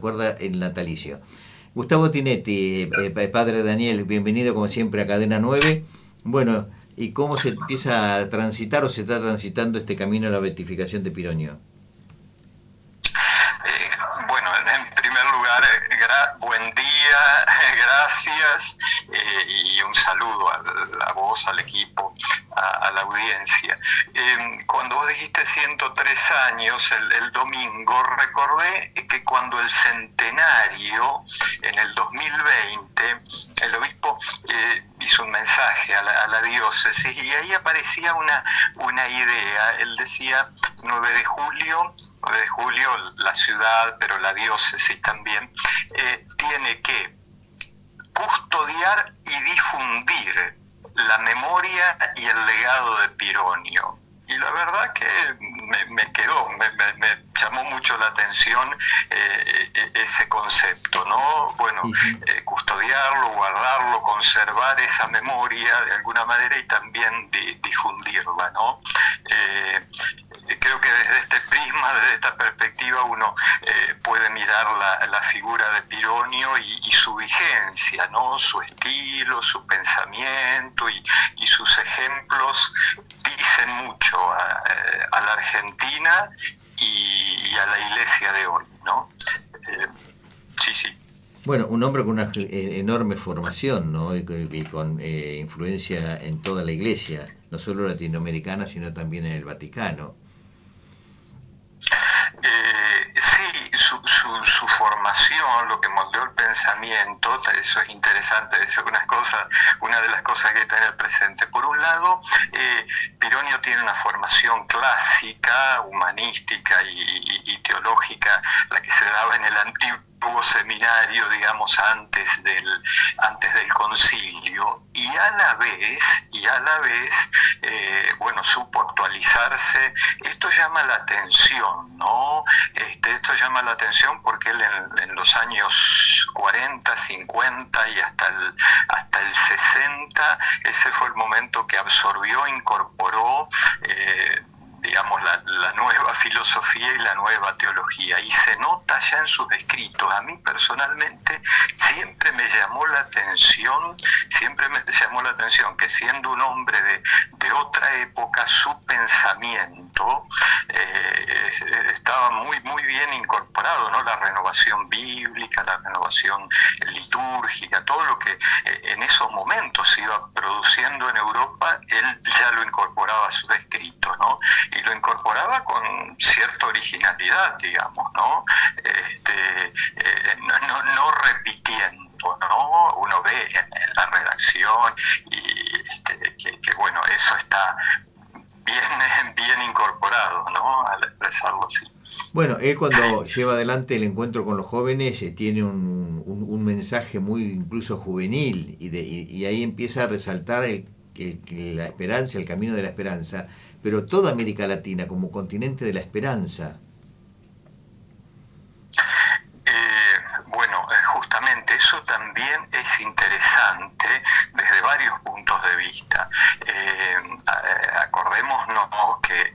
Recuerda el natalicio. Gustavo Tinetti, padre Daniel, bienvenido como siempre a Cadena 9. Bueno, ¿y cómo se empieza a transitar o se está transitando este camino a la beatificación de Pironio? Eh, bueno, en primer lugar, buen día, gracias y un saludo a vos, al equipo, a la audiencia. Cuando vos dijiste 103 años, el domingo, recordé que cuando el centenario, en el 2020, el obispo hizo un mensaje a la diócesis y ahí aparecía una idea. Él decía 9 de julio, 9 de julio, la ciudad, pero la diócesis también, tiene que custodiar y difundir la memoria y el legado de Pironio. Y la verdad que me quedó, me llamó mucho la atención ese concepto, ¿no? Bueno, custodiarlo, guardarlo, conservar esa memoria de alguna manera y también difundirla, ¿no? Creo que desde este prisma, desde esta perspectiva, uno puede mirar la figura de Pironio y su vigencia, ¿no? Su estilo, su pensamiento y sus ejemplos dicen mucho a la Argentina y a la iglesia de hoy, ¿no? Sí, sí. Bueno, un hombre con una enorme formación, ¿no? Y con influencia en toda la iglesia, no solo latinoamericana, sino también en el Vaticano. Sí, su formación, lo que moldeó el pensamiento, eso es interesante, eso es una de las cosas que hay que tener presente. Por un lado, Pironio tiene una formación clásica, humanística y teológica, la que se daba en el antiguo seminario, digamos, antes del concilio, y a la vez, bueno, supo actualizarse. Esto llama la atención, ¿no? Esto llama la atención porque él en los años 40, 50 y hasta el 60, ese fue el momento que absorbió, incorporó, digamos, la nueva filosofía y la nueva teología, y se nota ya en sus escritos. A mí personalmente siempre me llamó la atención que siendo un hombre de otra época, su pensamiento estaba muy bien incorporado, ¿no? La renovación bíblica, la renovación litúrgica, todo lo que en esos momentos se iba produciendo en Europa, él ya lo incorporaba a sus escritos, ¿no? Y lo incorporaba con cierta originalidad, digamos, ¿no? No repitiendo, ¿no? Uno ve en la redacción que bueno, eso está bien incorporado, ¿no? Al expresarlo así. Bueno, él Sí. cuando lleva adelante el encuentro con los jóvenes tiene un mensaje muy incluso juvenil y ahí empieza a resaltar la esperanza, el camino de la esperanza, pero toda América Latina como continente de la esperanza. Bueno, justamente eso también es interesante desde varios puntos de vista. Acordémonos que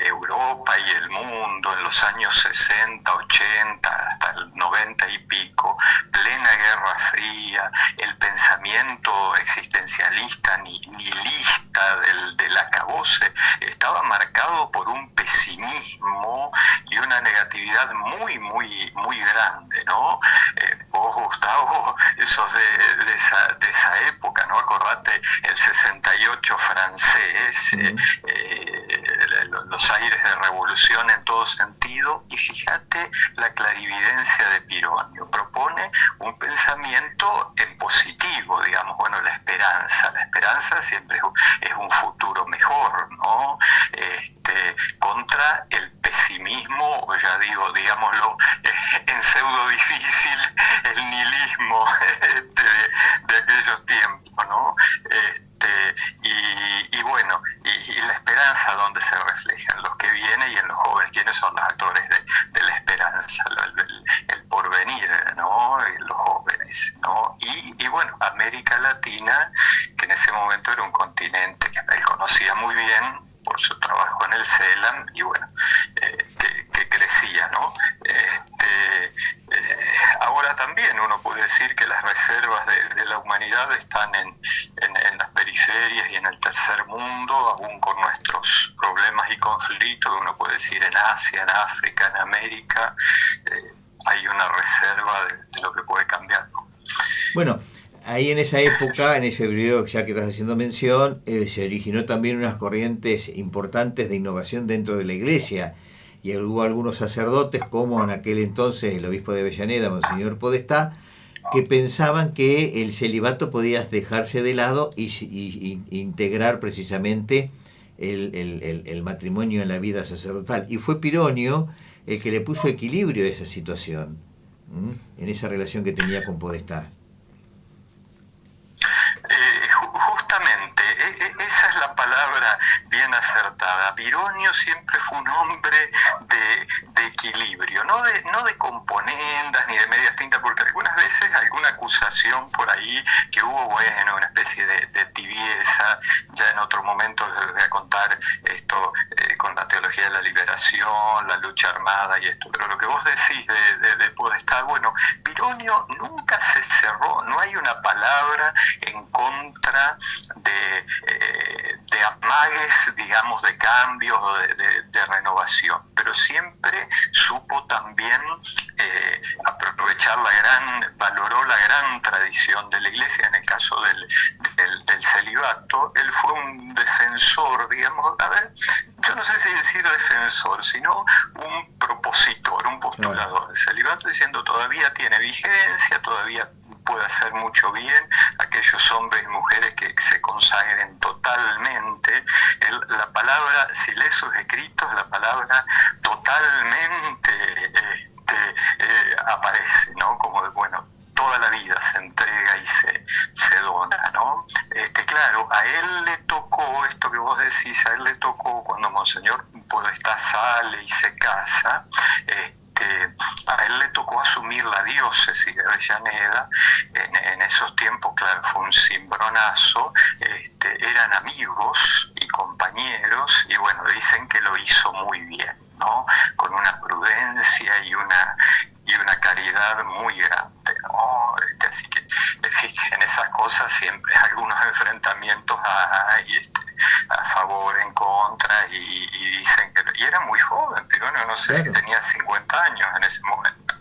Europa y el mundo en los años 60, 80, hasta el 90 y pico, plena Guerra Fría, el pensamiento existencialista, nihilista del acabose, estaba marcado por un pesimismo y una negatividad muy grande, ¿no? Vos, Gustavo, sos de esa época, ¿no? Acordate el 68 francés, los aires de revolución en todo sentido, y fíjate la clarividencia de Pironio. Propone un pensamiento en positivo, digamos, bueno, la esperanza siempre es un futuro mejor, ¿no? Contra el pesimismo, o ya digo, digámoslo, en pseudo difícil, el nihilismo de aquellos tiempos, ¿no? Y bueno, y la esperanza donde se refleja, en los que vienen y en los jóvenes, quienes son los actores de la esperanza, el porvenir, ¿no? Los jóvenes, ¿no? Y bueno, América Latina, que en ese momento era un continente que él conocía muy bien por su trabajo en el CELAM, y bueno, que crecía, ¿no? uno puede decir que las reservas de la humanidad están en las periferias y en el tercer mundo, aún con nuestros problemas y conflictos. Uno puede decir en Asia, en África, en América, hay una reserva de lo que puede cambiar, ¿no? Bueno, ahí en esa época, en ese periodo ya que estás haciendo mención, se originó también unas corrientes importantes de innovación dentro de la iglesia, y hubo algunos sacerdotes, como en aquel entonces el obispo de Avellaneda, Monseñor Podestá, que pensaban que el celibato podía dejarse de lado y integrar precisamente el matrimonio en la vida sacerdotal. Y fue Pironio el que le puso equilibrio a esa situación, en esa relación que tenía con Podestá. Justamente, esa es la palabra bien acertada. Pironio siempre fue un hombre de equilibrio, no de componendas ni de medias tintas, porque algunas veces alguna acusación por ahí que hubo, bueno, una especie de tibieza. Ya en otro momento les voy a contar esto con la teología de la liberación, la lucha armada y esto. Pero lo que vos decís de Podestá, bueno, Pironio nunca se cerró, no hay una palabra en contra de amagues, digamos, de cambios o de renovación, pero siempre supo también aprovechar valoró la gran tradición de la Iglesia. En el caso del celibato, él fue un defensor, digamos, a ver, yo no sé si decir defensor, sino un propositor, un postulador del celibato, diciendo todavía tiene vigencia, todavía puede hacer mucho bien aquellos hombres y mujeres que se consagren totalmente. La palabra, si lees sus escritos, la palabra totalmente aparece, ¿no? Como de, bueno, toda la vida se entrega y se dona, ¿no? Claro, a él le tocó, esto que vos decís, a él le tocó cuando Monseñor Podestá sale y se casa, a él le tocó asumir la diócesis de Avellaneda. En esos tiempos, claro, fue un cimbronazo, eran amigos y compañeros, y bueno, dicen que lo hizo muy bien, ¿no? Con una prudencia y una caridad muy grande, ¿no? Así que en esas cosas siempre algunos enfrentamientos hay, a favor, en contra, y dicen que... Y era muy joven, Pironio, no sé, claro, si tenía 50 años en ese momento.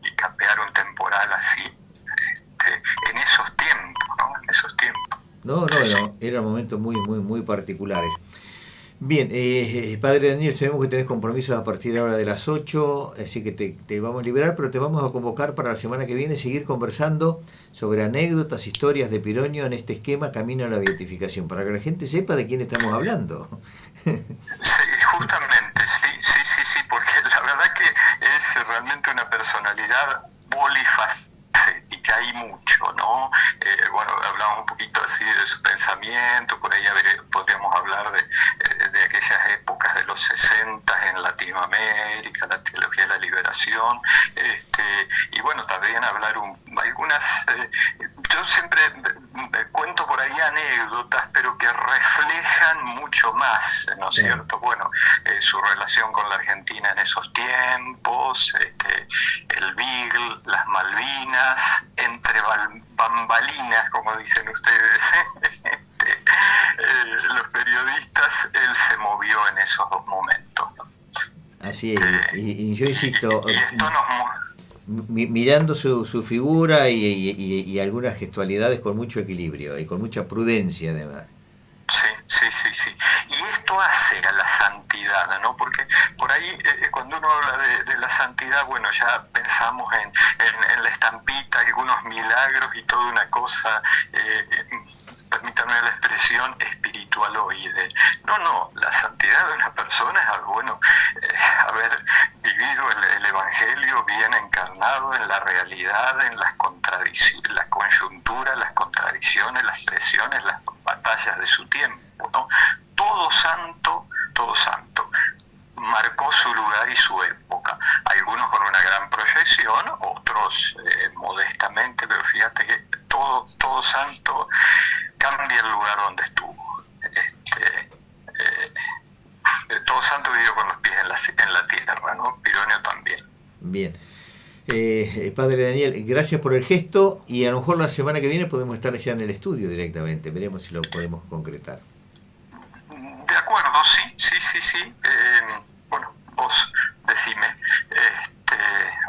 Y capear un temporal así, en esos tiempos, ¿no? En esos tiempos. No, eran momentos muy particulares. Bien, padre Daniel, sabemos que tenés compromisos a partir de ahora de las 8, así que te vamos a liberar, pero te vamos a convocar para la semana que viene seguir conversando sobre anécdotas, historias de Pironio en este esquema Camino a la Beatificación, para que la gente sepa de quién estamos hablando. Sí, justamente, sí, porque la verdad que es realmente una personalidad polifacética, hay mucho, ¿no? Bueno, hablamos un poquito así de su pensamiento, por ahí podríamos hablar de aquellas épocas de los 60 en Latinoamérica, la teología de la liberación, y bueno, también hablar algunas, yo siempre cuento por ahí anécdotas, pero que reflejan mucho más, ¿no es cierto? Bueno, su relación con la Argentina en esos tiempos, el Beagle, las Malvinas, entre bambalinas, como dicen ustedes, los periodistas, él se movió en esos dos momentos, ¿no? Así es, y yo insisto, y esto mirando su figura y algunas gestualidades con mucho equilibrio y con mucha prudencia además. Sí. Y esto hace a la santidad, ¿no? Porque por ahí cuando uno habla de la santidad, bueno, ya pensamos en la estampita, algunos milagros y toda una cosa, permítanme la expresión, espiritualoide. No, la santidad de una persona es, bueno, haber vivido el Evangelio bien encarnado en la realidad, en las contradicciones, las coyunturas, las contradicciones, las presiones, las batallas de su tiempo, ¿no? Todo santo, marcó su lugar y su época. Algunos con una gran proyección, otros modestamente, pero fíjate que todo santo cambia el lugar donde estuvo. Todo santo vivió con los pies en la tierra, ¿no? Pironio también. Bien. Padre Daniel, gracias por el gesto y a lo mejor la semana que viene podemos estar ya en el estudio directamente. Veremos si lo podemos concretar. De acuerdo, sí. Bueno, vos decime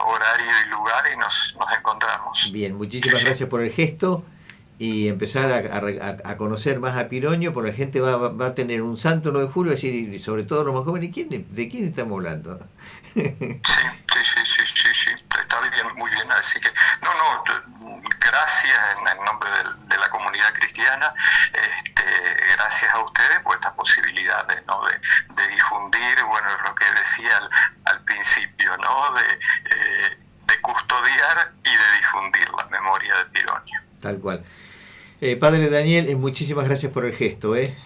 horario y lugar y nos encontramos. Bien, muchísimas gracias por el gesto y empezar a conocer más a Piroño, porque la gente va a tener un santo 9 de julio, decir, y sobre todo los más jóvenes, ¿de quién estamos hablando? Sí, está bien, muy bien, así que, gracias en nombre de la comunidad cristiana, gracias a ustedes por estas posibilidades, ¿no? de difundir, bueno, lo que decía al principio, ¿no? De custodiar y de difundir la memoria de Piroño. Tal cual. Padre Daniel, muchísimas gracias por el gesto, que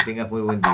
tengas muy buen día.